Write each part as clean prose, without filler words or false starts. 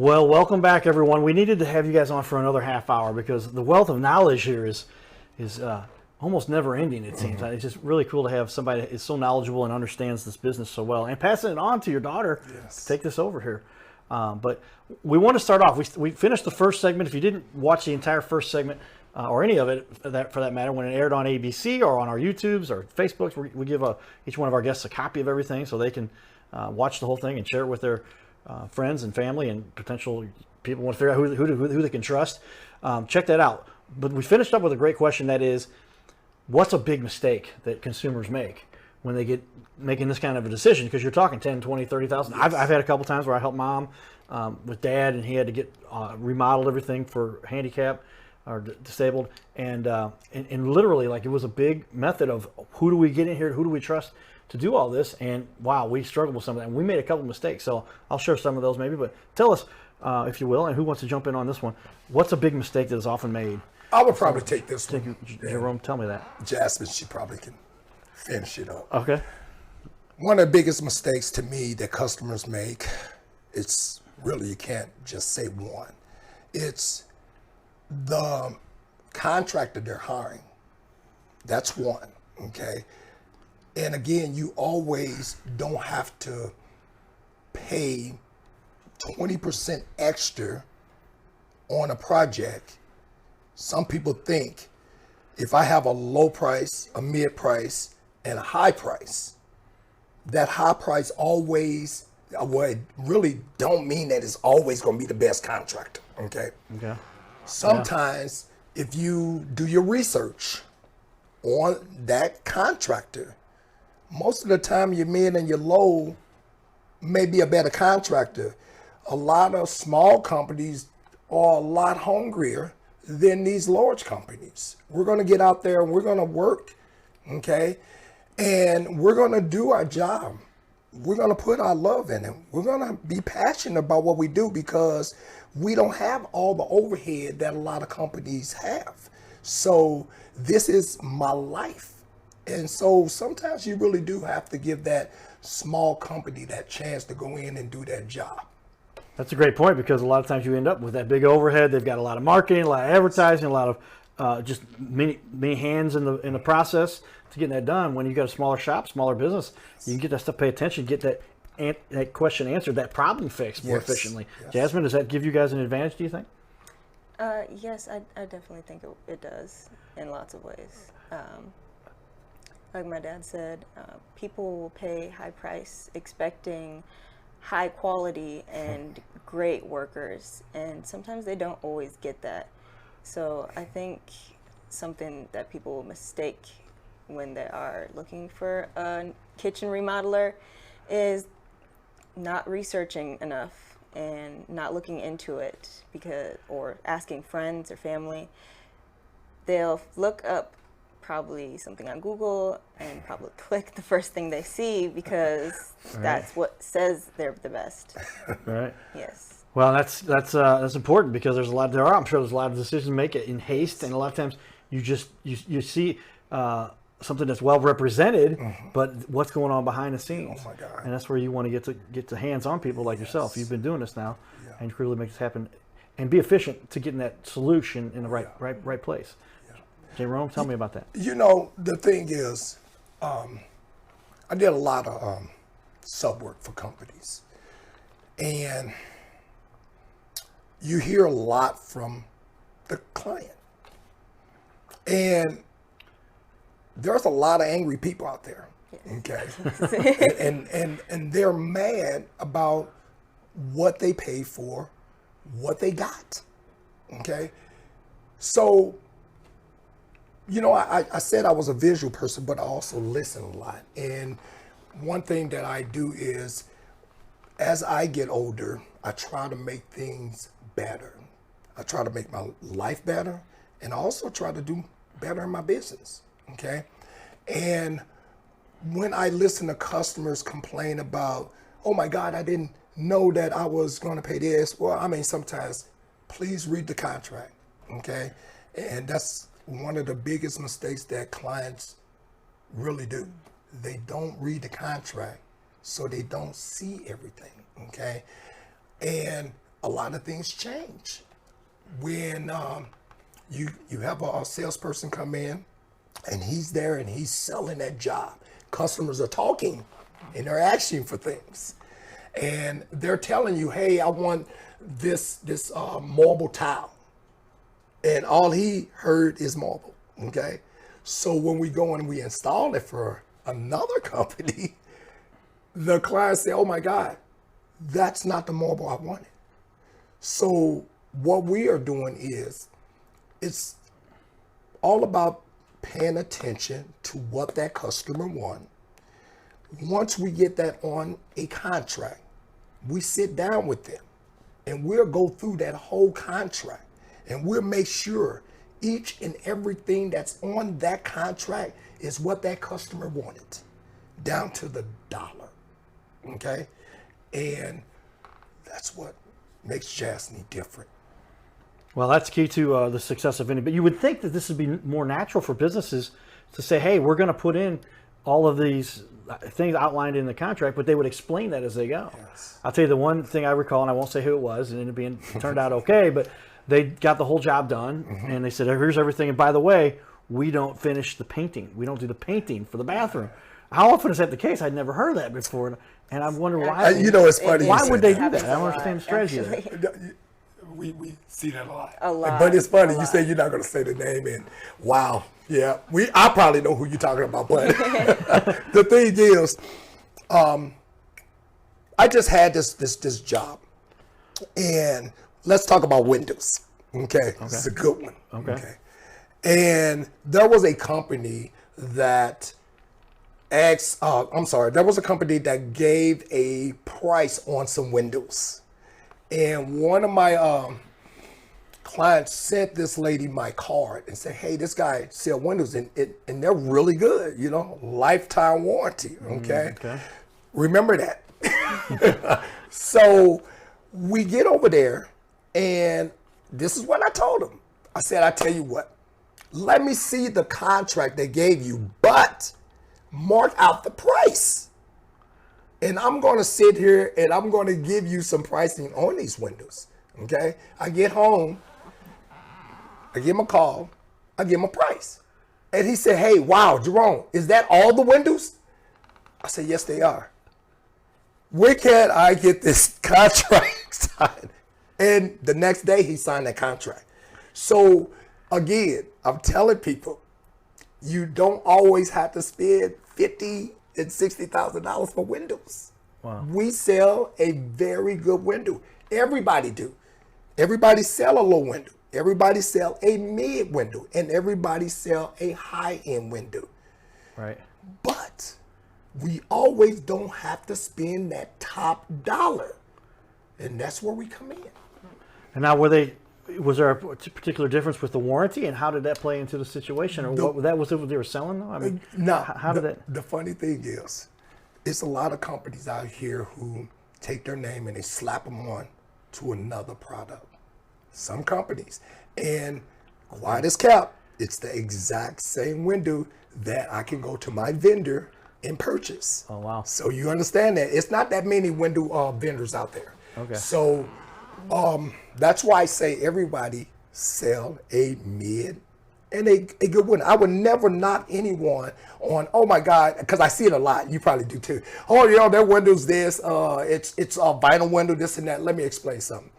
Well, welcome back, everyone. We needed to have you guys on for another half hour because the wealth of knowledge here is almost never ending, it seems. It's just really cool to have somebody that is so knowledgeable and understands this business so well and passing it on to your daughter to take this over here. But we want to start off. We finished the first segment. If you didn't watch the entire first segment, or any of it for that matter, when it aired on ABC or on our YouTubes or Facebooks, we give each one of our guests a copy of everything so they can watch the whole thing and share it with their friends and family and potential people want to figure out who they can trust. Check that out. But we finished up with a great question, that is, what's a big mistake that consumers make when they get making this kind of a decision? Because you're talking 10, 20, 30,000. I've had a couple times where I helped mom with dad, and he had to get remodeled everything for handicap or disabled, and literally, like, it was a big method of who do we get in here, who do we trust to do all this, and wow, we struggled with some of that, and we made a couple mistakes. So I'll share some of those maybe, but tell us, if you will, and who wants to jump in on this one, what's a big mistake that is often made? I would probably take this one. Jerome, tell me that. Jasne, she probably can finish it up. Okay. One of the biggest mistakes to me that customers make, it's really, you can't just say one. It's the contractor they're hiring. That's one, okay? And again, you always don't have to pay 20% extra on a project. Some people think if I have a low price, a mid price, and a high price, that high price always, well, it really don't mean that it's always going to be the best contractor, okay? Okay. Sometimes if you do your research on that contractor, most of the time your mid and your low may be a better contractor. A lot of small companies are a lot hungrier than these large companies. We're going to get out there and we're going to work, okay? And we're going to do our job. We're going to put our love in it. We're going to be passionate about what we do because we don't have all the overhead that a lot of companies have. So this is my life. And so sometimes you really do have to give that small company that chance to go in and do that job. That's a great point, because a lot of times you end up with that big overhead. They've got a lot of marketing, a lot of advertising, a lot of just many hands in the process to getting that done. When you got a smaller shop, smaller business, you can get that stuff, pay attention, get that question answered, that problem fixed more efficiently. Yes. Jasmine, does that give you guys an advantage, do you think? Yes, I definitely think it does in lots of ways. Like my dad said, people will pay high price expecting high quality and great workers, and sometimes they don't always get that. So I think something that people mistake when they are looking for a kitchen remodeler is not researching enough and not looking into it, or asking friends or family. They'll look up probably something on Google and probably click the first thing they see because that's what says they're the best. Right. Yes. Well, that's important, because I'm sure there's a lot of decisions made in haste, and a lot of times you see something that's well represented, but what's going on behind the scenes? Oh my God. And that's where you want to get to hands on people like yourself. You've been doing this now, and you really make this happen, and be efficient to getting that solution in the right place. Jerome, tell me about that. You know, the thing is, I did a lot of sub work for companies, and you hear a lot from the client, and there's a lot of angry people out there. Okay, and they're mad about what they paid for, what they got. Okay, so. You know, I said I was a visual person, but I also listen a lot. And one thing that I do is, as I get older, I try to make things better. I try to make my life better, and I also try to do better in my business, okay? And when I listen to customers complain about, oh my God, I didn't know that I was going to pay this. Well, I mean, sometimes please read the contract, okay? And that's one of the biggest mistakes that clients really do. They don't read the contract, so they don't see everything, okay? And a lot of things change. When you have a salesperson come in and he's there and he's selling that job. Customers are talking and they're asking for things. And they're telling you, hey, I want this marble tile. And all he heard is marble, okay? So when we go and we install it for another company, the client say, oh my God, that's not the marble I wanted. So what we are doing is, it's all about paying attention to what that customer wants. Once we get that on a contract, we sit down with them and we'll go through that whole contract and we'll make sure each and everything that's on that contract is what that customer wanted, down to the dollar, okay? And that's what makes Jasne different. Well, that's key to the success of any. But you would think that this would be more natural for businesses to say, hey, we're going to put in all of these things outlined in the contract, but they would explain that as they go. Yes. I'll tell you the one thing I recall, and I won't say who it was, and it turned out okay, but they got the whole job done, and they said, here's everything. And by the way, we don't finish the painting. We don't do the painting for the bathroom. How often is that the case? I'd never heard that before. And I wonder why. It's funny. Why would they do happens that? I don't a understand the lot, strategy there. We see that a lot. A lot. But it's funny, A you lot. say you're not going to say the name, and wow, yeah, I probably know who you're talking about, but the thing is, I just had this job, and let's talk about windows, okay? It's a good one, okay? And there was a company that there was a company that gave a price on some windows. And one of my clients sent this lady my card and said, hey, this guy sell windows and they're really good, lifetime warranty, okay? Okay. Remember that. So we get over there and this is what I told him. I said, I tell you what, let me see the contract they gave you, but mark out the price. And I'm going to sit here and I'm going to give you some pricing on these windows. Okay. I get home, I give him a call, I give him a price. And he said, hey, wow, Jerome, is that all the windows? I said, yes, they are. Where can I get this contract signed? And the next day he signed that contract. So again, I'm telling people, you don't always have to spend $50,000 and $60,000 for windows. Wow. We sell a very good window. Everybody do. Everybody sell a low window. Everybody sell a mid window, and everybody sell a high-end window. Right. But we always don't have to spend that top dollar, and that's where we come in. And now, was there a particular difference with the warranty, and how did that play into the situation, or what that was what they were selling? Though, I mean, how did that? The funny thing is, it's a lot of companies out here who take their name and they slap them on to another product. Some companies, and quiet as kept, it's the exact same window that I can go to my vendor and purchase. Oh wow! So you understand that it's not that many window vendors out there. Okay. So that's why I say everybody sell a mid and a good window. I would never knock anyone on, oh my God, because I see it a lot. You probably do too. Oh, yeah, their window's this. It's a vinyl window, this and that. Let me explain something.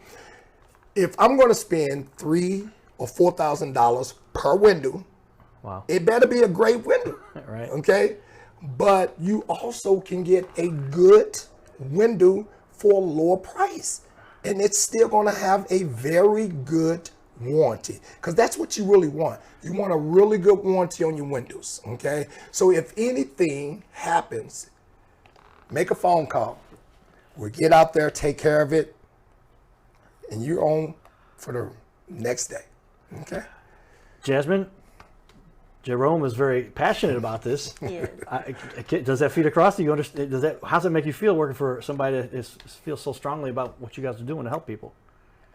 If I'm going to spend $3,000 or $4,000 per window, Wow. it better be a great window. Right. Okay. But you also can get a good window for a lower price. And it's still going to have a very good warranty, because that's what you really want. You want a really good warranty on your windows. Okay. So if anything happens, make a phone call. We'll get out there, take care of it, and you're on for the next day. Okay. Jasmine, Jerome is very passionate about this. Yes. Does that feed across? Do you understand? How does it make you feel working for somebody that feels so strongly about what you guys are doing to help people?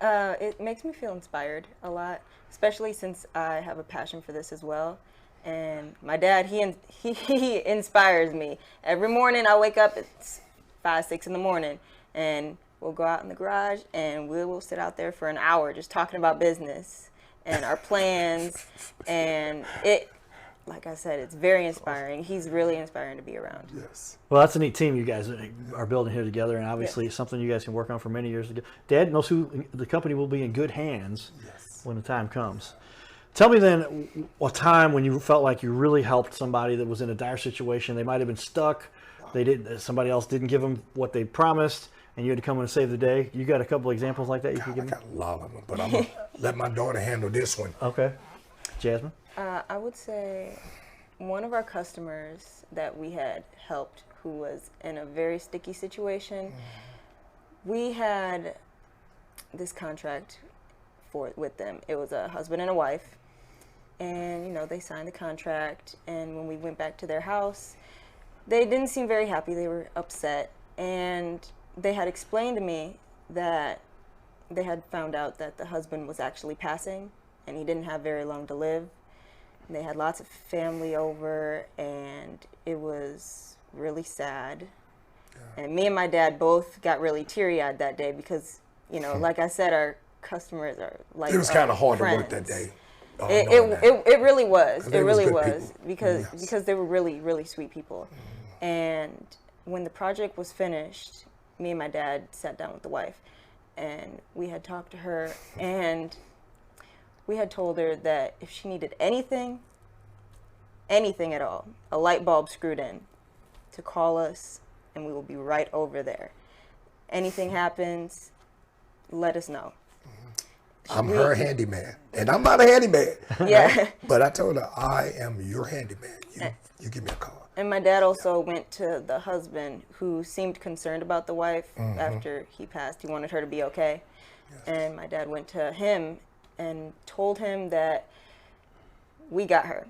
It makes me feel inspired a lot, especially since I have a passion for this as well. And my dad, he inspires me. Every morning I wake up, it's 5, 6 in the morning, and we'll go out in the garage and we will sit out there for an hour just talking about business and our plans. And it, like I said, it's very inspiring. He's really inspiring to be around. Yes. Well, that's a neat team you guys are building here together, and obviously it's something you guys can work on for many years. Dad knows who the company will be in good hands when the time comes. Tell me then a time when you felt like you really helped somebody that was in a dire situation. They might have been stuck. Somebody else didn't give them what they promised, and you had to come in and save the day. You got a couple examples like that you could give me? I got a lot of them, but I'm going to let my daughter handle this one. Okay. Jasmine? I would say one of our customers that we had helped who was in a very sticky situation, we had this contract with them. It was a husband and a wife. And, you know, they signed the contract. And when we went back to their house, they didn't seem very happy. They were upset. And they had explained to me that they had found out that the husband was actually passing and he didn't have very long to live. And they had lots of family over, and it was really sad. Yeah. And me and my dad both got really teary-eyed that day because, you know, like I said, our customers are like it was kind of hard friends. to work that day. It really was. It really was people. because they were really, really sweet people. And when the project was finished, me and my dad sat down with the wife, and we had talked to her, and we had told her that if she needed anything at all, a light bulb screwed in, to call us, and we will be right over there. Anything happens, let us know. I'm her handyman, and I'm not a handyman. Yeah. But I told her, I am your handyman. You give me a call. And my dad also went to the husband who seemed concerned about the wife after he passed. He wanted her to be okay. Yes. And my dad went to him and told him that we got her.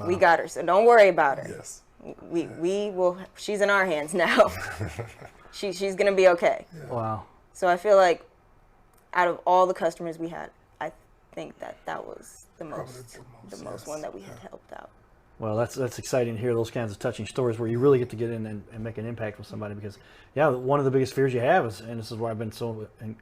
We got her, so don't worry about her. Yes. We will, she's in our hands now. She's going to be okay. Yeah. Wow. So I feel like out of all the customers we had, I think that was the most one that we had helped out. Well, that's exciting to hear those kinds of touching stories where you really get to get in and make an impact with somebody, because, yeah, one of the biggest fears you have is, and this is why I've been so in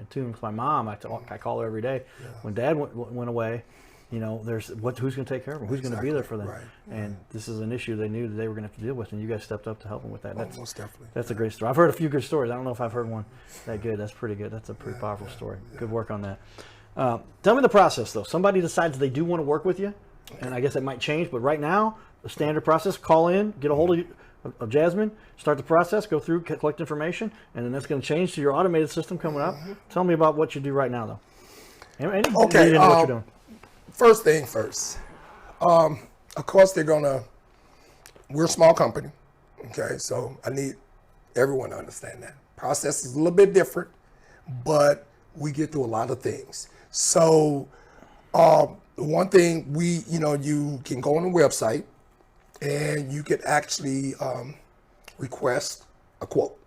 tune with my mom. I call her every day. Yeah. When Dad went away, you know, who's going to take care of them? Who's going to be there for them? Right. And this is an issue they knew that they were going to have to deal with, and you guys stepped up to help them with that. Most definitely. That's a great story. I've heard a few good stories. I don't know if I've heard one that good. That's pretty good. That's a pretty powerful story. Yeah. Good work on that. Tell me the process, though. Somebody decides they do want to work with you, and I guess it might change, but right now, the standard process, call in, get a hold of Jasmine, start the process, go through, collect information, and then that's going to change to your automated system coming up. Tell me about what you do right now, though. Okay. What you're doing. First thing first. Of course, we're a small company, okay? So I need everyone to understand that. Process is a little bit different, but we get through a lot of things. So one thing you can go on the website and you can actually request a quote.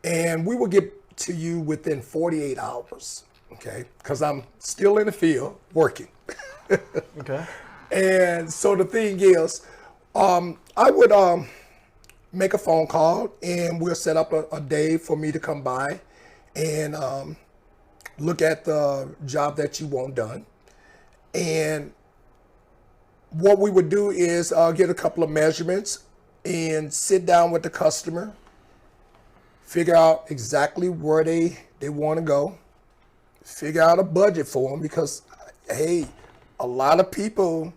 And we will get to you within 48 hours. Okay, because I'm still in the field working. Okay. And so the thing is, I would make a phone call and we'll set up a day for me to come by and look at the job that you want done. And what we would do is get a couple of measurements and sit down with the customer, figure out exactly where they want to go. Figure out a budget for them, because, hey, a lot of people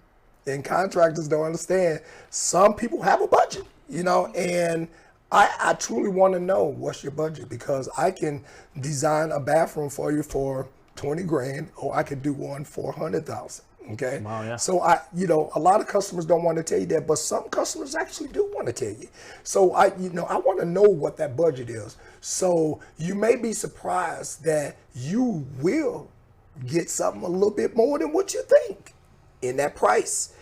and contractors don't understand. Some people have a budget, and I truly want to know what's your budget, because I can design a bathroom for you for 20 grand, or I could do one for 100,000. Okay. Wow, yeah. So a lot of customers don't want to tell you that, but some customers actually do want to tell you. So I want to know what that budget is. So you may be surprised that you will get something a little bit more than what you think in that price.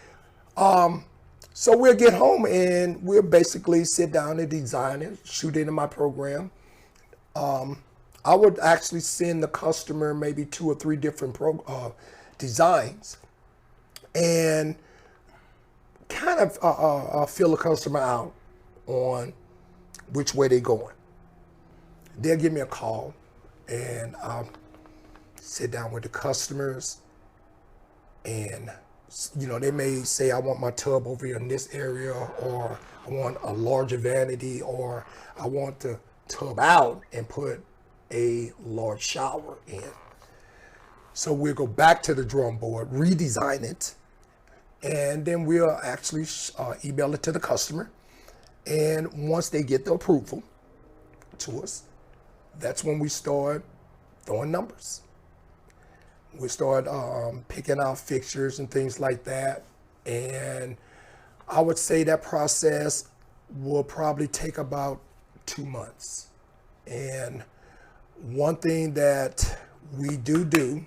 So we'll get home and we'll basically sit down and design it, shoot it in my program. I would actually send the customer maybe 2 or 3 different designs, and kind of feel the customer out on which way they going. They'll give me a call, and I'll sit down with the customers, and they may say, I want my tub over here in this area, or I want a larger vanity, or I want the tub out and put a large shower in. So we'll go back to the drawing board, redesign it, and then we'll actually email it to the customer. And once they get the approval to us, that's when we start throwing numbers. We start picking out fixtures and things like that. And I would say that process will probably take about 2 months. And one thing that we do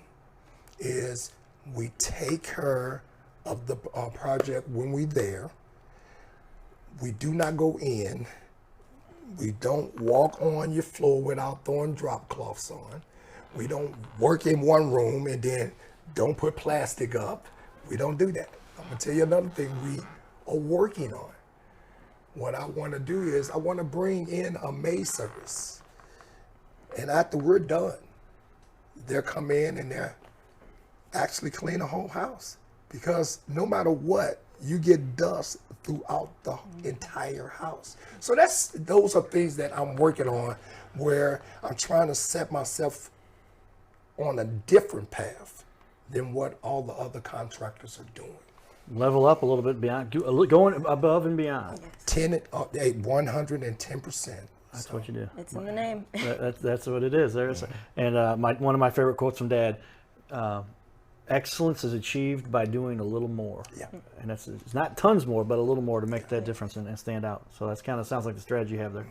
is we take care of the project when we're there. We do not go in. We don't walk on your floor without throwing drop cloths on. We don't work in one room and then don't put plastic up. We don't do that. I'm gonna tell you another thing we are working on. What I wanna do is I wanna bring in a maid service. And after we're done, they'll come in and they'll actually clean the whole house. Because no matter what, you get dust throughout the entire house. So those are things that I'm working on, where I'm trying to set myself on a different path than what all the other contractors are doing. Level up a little bit beyond, going above and beyond. 110%. That's what you do. It's in the name. That's what it is. And one of my favorite quotes from Dad, excellence is achieved by doing a little more. Yeah. And it's not tons more, but a little more to make that difference and stand out. So that's kind of sounds like the strategy you have there.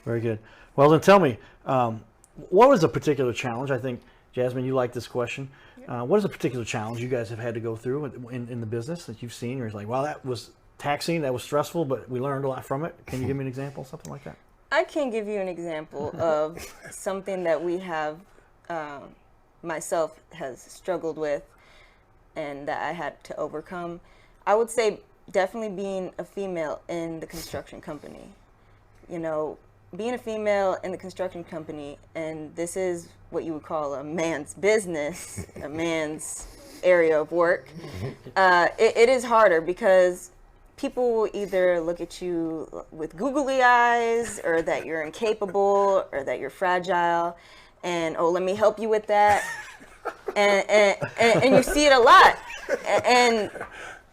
Very good. Well, then tell me, what was a particular challenge? I think, Jasmine, you like this question. What is a particular challenge you guys have had to go through in the business that you've seen? Where it's like, wow, that was taxing, that was stressful, but we learned a lot from it. Can you give me an example, something like that? I can give you an example of something that we have, myself has struggled with and that I had to overcome. I would say definitely being a female in the construction company. Being a female in the construction company, and this is what you would call a man's business, a man's area of work, it is harder because people will either look at you with googly eyes, or that you're incapable, or that you're fragile, and let me help you with that. And you see it a lot. And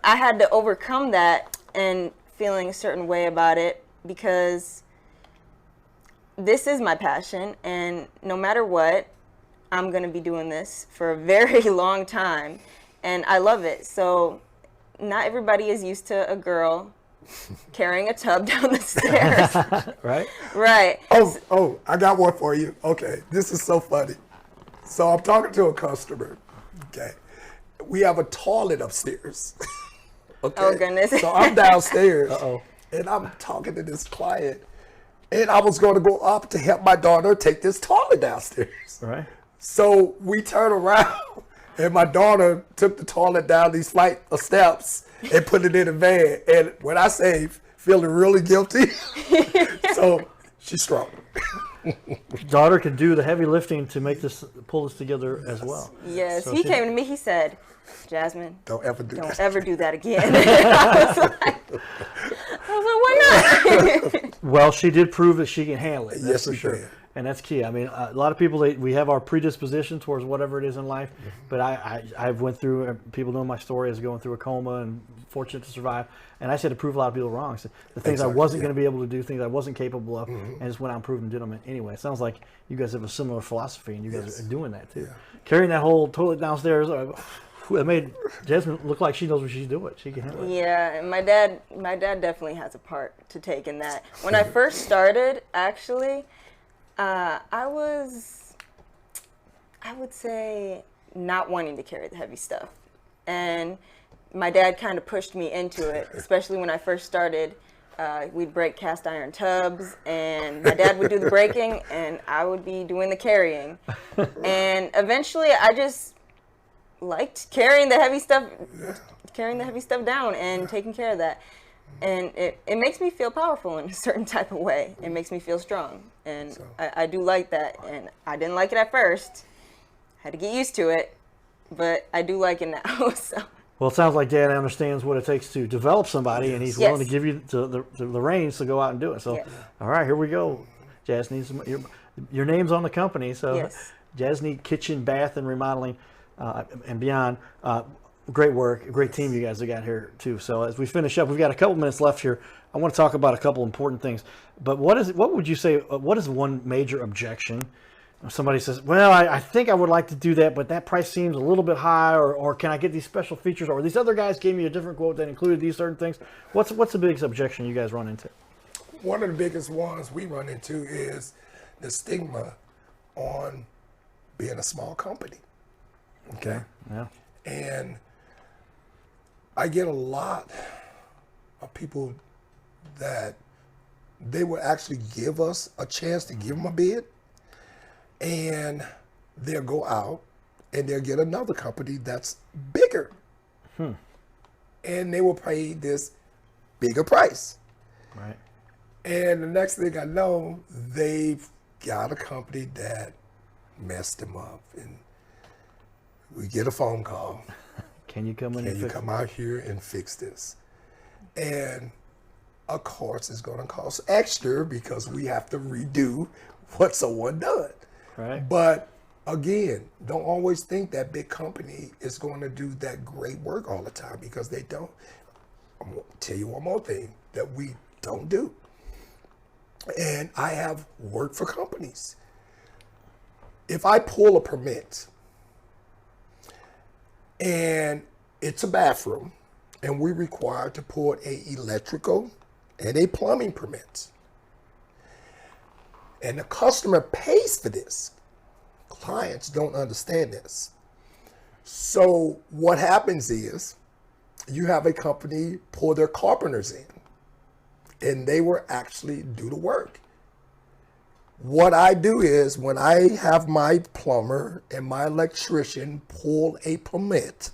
I had to overcome that and feeling a certain way about it, because this is my passion, and no matter what, I'm going to be doing this for a very long time, and I love it. So not everybody is used to a girl carrying a tub down the stairs. Right? Right. Oh, I got one for you. Okay, this is so funny. So I'm talking to a customer. Okay, we have a toilet upstairs. Okay. Oh, goodness. So I'm downstairs. Uh-oh. And I'm talking to this client, and I was going to go up to help my daughter take this toilet downstairs. Right. So we turn around, and my daughter took the toilet down these flight of steps and put it in a van. And when I say feeling really guilty, so she's strong. Daughter could do the heavy lifting to pull this together as well. Yes, So he came to me, he said, Jasmine, Don't ever do don't that. ever do that again. I was like, why not? Well, she did prove that she can handle it. That's Yes, for she sure. can. And that's key. I mean, a lot of people, we have our predisposition towards whatever it is in life. But I've went through, people know my story as going through a coma and fortunate to survive. And I said to prove a lot of people wrong. So the things I Exactly, wasn't yeah. going to be able to do, things I wasn't capable of, and just went out and proved and did them anyway. It sounds like you guys have a similar philosophy, and you guys Yes. are doing that too. Yeah. Carrying that whole toilet downstairs, it made Jasmine look like she knows what she's doing. She can handle it. Yeah, and my dad definitely has a part to take in that. When I first started, actually, I would say, not wanting to carry the heavy stuff. And my dad kind of pushed me into it, especially when I first started. We'd break cast iron tubs, and my dad would do the breaking, and I would be doing the carrying. And eventually, I just liked carrying the heavy stuff down and taking care of that. And it makes me feel powerful in a certain type of way. It makes me feel strong. And I do like that. And I didn't like it at first. Had to get used to it. But I do like it now. So. Well, it sounds like Dad understands what it takes to develop somebody, and he's willing to give you the reins to go out and do it. So, all right, here we go. Jasne, your name's on the company. So, Jasne Kitchen, Bath, and Remodeling and Beyond. Great work, great team you guys have got here too. So as we finish up, we've got a couple minutes left here. I want to talk about a couple important things. But what would you say? What is one major objection? If somebody says, "Well, I think I would like to do that, but that price seems a little bit high," or "Can I get these special features?" Or "These other guys gave me a different quote that included these certain things." What's the biggest objection you guys run into? One of the biggest ones we run into is the stigma on being a small company. Okay. Yeah. And I get a lot of people that they will actually give us a chance to give them a bid, and they'll go out and they'll get another company that's bigger. And they will pay this bigger price. Right. And the next thing I know, they've got a company that messed them up. And we get a phone call. Can you come in Can and you fix come out here and fix this? And of course, it's going to cost extra because we have to redo what someone done. Right. But again, don't always think that big company is going to do that great work all the time, because they don't. I'm going to tell you one more thing that we don't do. And I have worked for companies. If I pull a permit and it's a bathroom and we're required to pull a electrical and a plumbing permit, and the customer pays for this, clients don't understand this. So what happens is you have a company pull their carpenters in and they will actually do the work. What I do is when I have my plumber and my electrician pull a permit,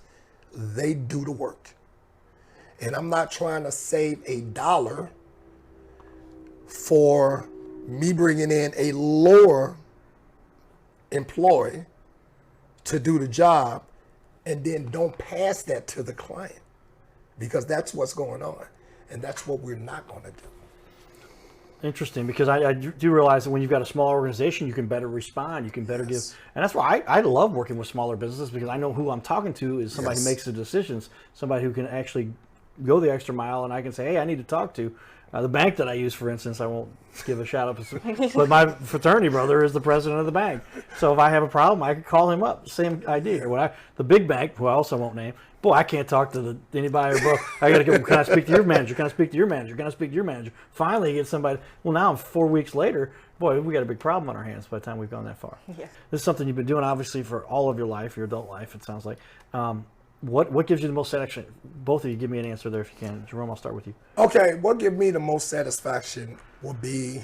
they do the work. And I'm not trying to save $1 for me bringing in a lower employee to do the job and then don't pass that to the client, because that's what's going on. And that's what we're not going to do. Interesting, because I do realize that when you've got a small organization, you can better respond, you can better give, and that's why I love working with smaller businesses, because I know who I'm talking to is somebody who makes the decisions, somebody who can actually go the extra mile, and I can say, hey, I need to talk to the bank that I use, for instance. I won't give a shout out, but my fraternity brother is the president of the bank, so if I have a problem, I can call him up. Same idea. When the big bank, who I also won't name, boy, I can't talk to anybody. Bro, I got to go. Can I speak to your manager? Can I speak to your manager? Can I speak to your manager? Finally, you get somebody. Well, now 4 weeks later, boy, we got a big problem on our hands by the time we've gone that far. Yeah. This is something you've been doing, obviously, for all of your life, your adult life, it sounds like. What gives you the most satisfaction? Both of you give me an answer there if you can. Jerome, I'll start with you. Okay, what gives me the most satisfaction will be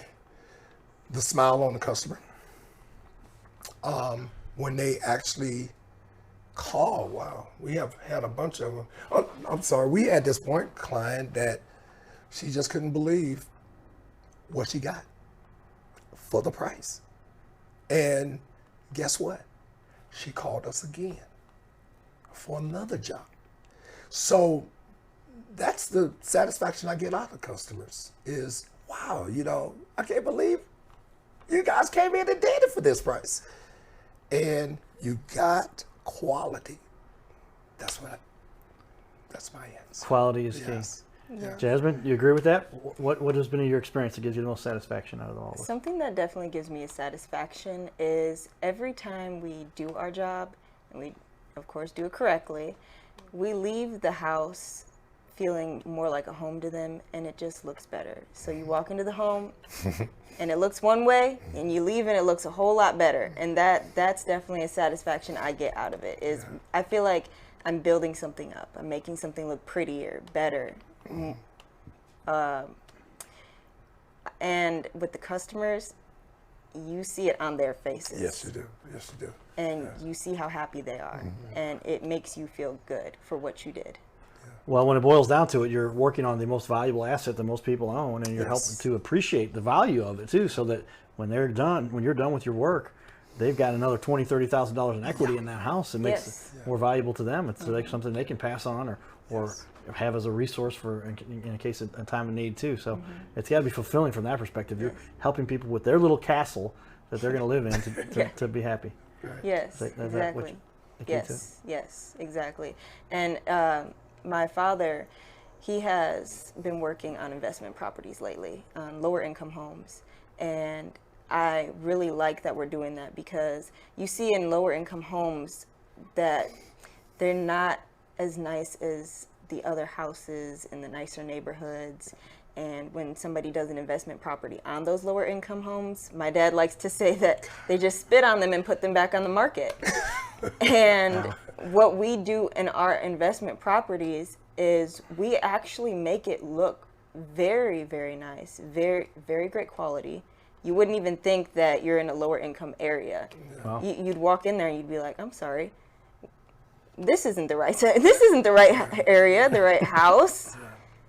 the smile on the customer. When they actually call. Wow, we have had a bunch of them. Oh, I'm sorry, we had this point client that she just couldn't believe what she got for the price. And guess what? She called us again for another job. So that's the satisfaction I get out of customers is, wow, I can't believe you guys came in and did it for this price. And you got quality. That's my answer. Quality is Yes. key. Yeah. Jasmine, you agree with that? What has been your experience that gives you the most satisfaction out of all of this? Something that definitely gives me a satisfaction is every time we do our job, and we, of course, do it correctly, we leave the house feeling more like a home to them, and it just looks better. So you walk into the home, and it looks one way, and you leave, and it looks a whole lot better. And that's definitely a satisfaction I get out of it. Is I feel like I'm building something up. I'm making something look prettier, better. And with the customers, you see it on their faces. Yes, you do. Yes, you do. And you see how happy they are. And it makes you feel good for what you did. Well, when it boils down to it, you're working on the most valuable asset that most people own, and you're helping to appreciate the value of it too, so that when you're done with your work, they've got another $20,000-$30,000 in equity in that house. It makes it more valuable to them. It's like something they can pass on or have as a resource for in a case of a time of need too. So it's got to be fulfilling from that perspective. You're helping people with their little castle that they're going to live in to be happy. Yes, exactly. Yes, exactly. And my father, he has been working on investment properties lately, on lower income homes. And I really like that we're doing that, because you see in lower income homes that they're not as nice as the other houses in the nicer neighborhoods. And when somebody does an investment property on those lower income homes, my dad likes to say that they just spit on them and put them back on the market. And what we do in our investment properties is we actually make it look very, very nice, very, very great quality. You wouldn't even think that you're in a lower income area. Wow. You'd walk in there and you'd be like, I'm sorry, this isn't the right area, the right house.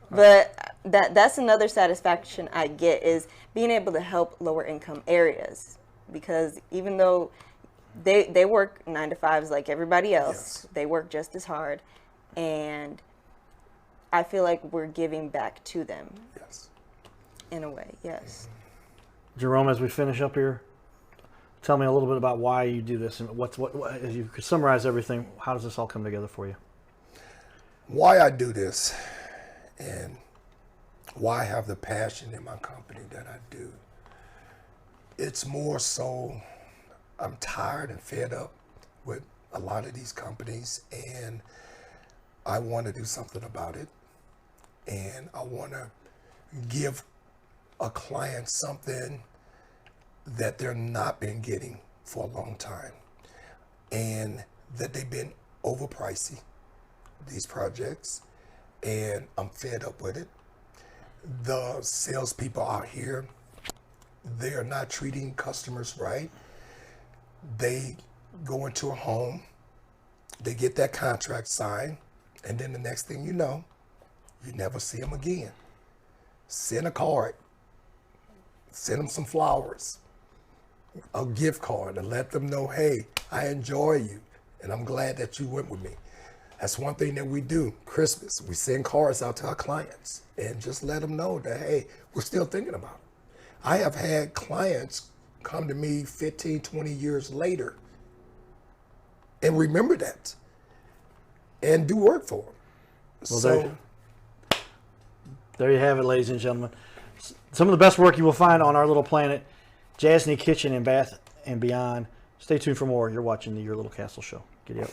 But that's another satisfaction I get, is being able to help lower income areas, because even though they work 9 to 5s like everybody else, they work just as hard, and I feel like we're giving back to them. In a way, yes. Jerome, as we finish up here, tell me a little bit about why you do this, and what as you could summarize everything, how does this all come together for you? Why I do this, and why I have the passion in my company that I do. It's more so I'm tired and fed up with a lot of these companies, and I want to do something about it. And I want to give a client something that they're not been getting for a long time, and that they've been overpricey, these projects, and I'm fed up with it. The salespeople out here, they are not treating customers right. They go into a home, they get that contract signed, and then the next thing you know, you never see them again. Send a card, send them some flowers, a gift card, and let them know, hey, I enjoy you, and I'm glad that you went with me. That's one thing that we do. Christmas, we send cards out to our clients and just let them know that, hey, we're still thinking about them. I have had clients come to me 15, 20 years later and remember that and do work for them. Well, so there you have it, ladies and gentlemen. Some of the best work you will find on our little planet, Jasne Kitchen and Bath and Beyond. Stay tuned for more. You're watching the Your Little Castle Show. Giddy up.